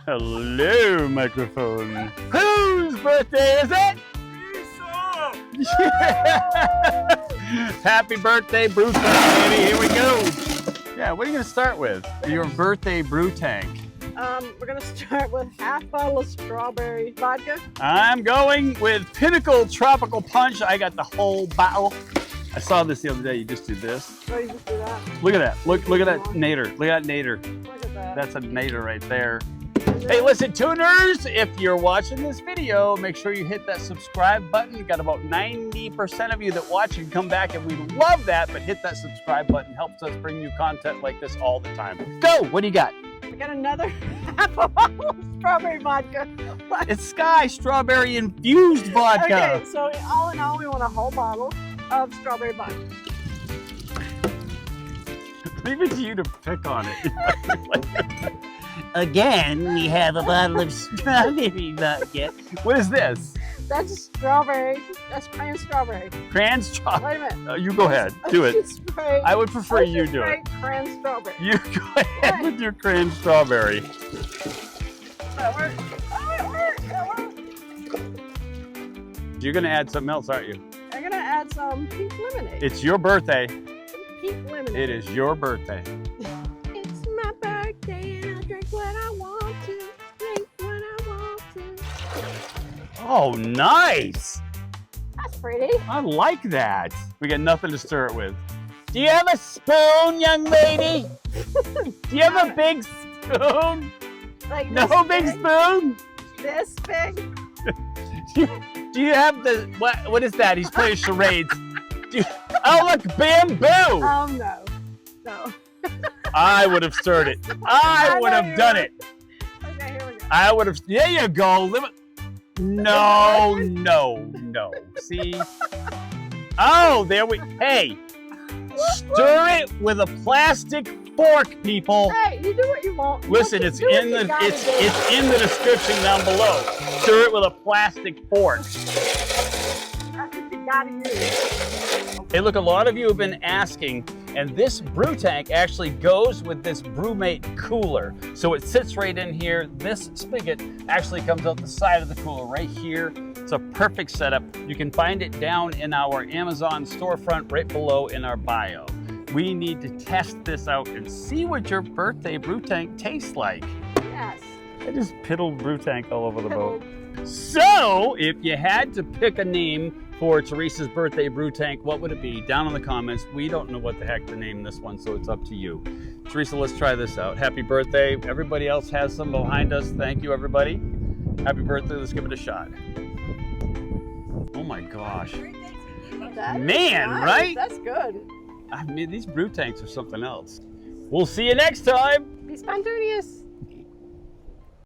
Hello, microphone. Whose birthday is it? Yeah. Happy birthday, Brewtank, baby. Here we go. Yeah, what are you going to start with? Your birthday Brewtank. We're going to start with half bottle of strawberry vodka. I'm going with Pinnacle Tropical Punch. I got the whole bottle. I saw this the other day. You just do this. Oh, you just do that? Look at that. Look at that nader. Look at that nader. Look at that. That's a nader right there. Hey, listen, tuners, if you're watching this video, make sure you hit that subscribe button. We've got about 90% of you that watch and come back, and we love that, but hit that subscribe button. Helps us bring you content like this all the time. Go! What do you got? I got another half a bottle of strawberry vodka. It's Sky strawberry-infused vodka. Okay, so all in all, we want a whole bottle of strawberry vodka. Leave it to you to pick on it. Again, we have a bottle of strawberry vodka. What is this? That's strawberry. That's cran-strawberry. Cran-strawberry. Wait a minute. You go ahead. Do it. Ocean Spray. I would prefer you do it. Cran-strawberry. You go ahead with your cran-strawberry. That works. Oh, it works. That works. You're going to add something else, aren't you? I'm going to add some pink lemonade. It's your birthday. Pink lemonade. It is your birthday. It's my birthday and I'll drink what I want to. Drink what I want to. Oh, nice. That's pretty. I like that. We got nothing to stir it with. Do you have a spoon, young lady? Do you have a big spoon? Like No this big spoon? This big? Do you have the, what is that? He's playing charades. Oh, look, bamboo. Oh, no. No. I would have stirred it. I would have done it. Okay, here we go. I would have, there you go. No, no, no. See? Oh, there we, hey. Stir it with a plastic fork, people. Hey, you do what you want. Listen, it's in the description down below. Stir it with a plastic fork. That's what you gotta use. Hey, look, a lot of you have been asking, and this Brewtank actually goes with this Brewmate cooler. So it sits right in here. This spigot actually comes out the side of the cooler right here. It's a perfect setup. You can find it down in our Amazon storefront right below in our bio. We need to test this out and see what your birthday Brewtank tastes like. Yes. I just piddled Brewtank all over the boat. So, if you had to pick a name for Teresa's birthday Brewtank, what would it be? Down in the comments. We don't know what the heck to name this one, so it's up to you. Teresa, let's try this out. Happy birthday. Everybody else has some behind us. Thank you, everybody. Happy birthday. Let's give it a shot. Oh my gosh. That is Man, nice. right? That's good. I mean, these Brewtanks are something else. We'll see you next time. Be spontaneous.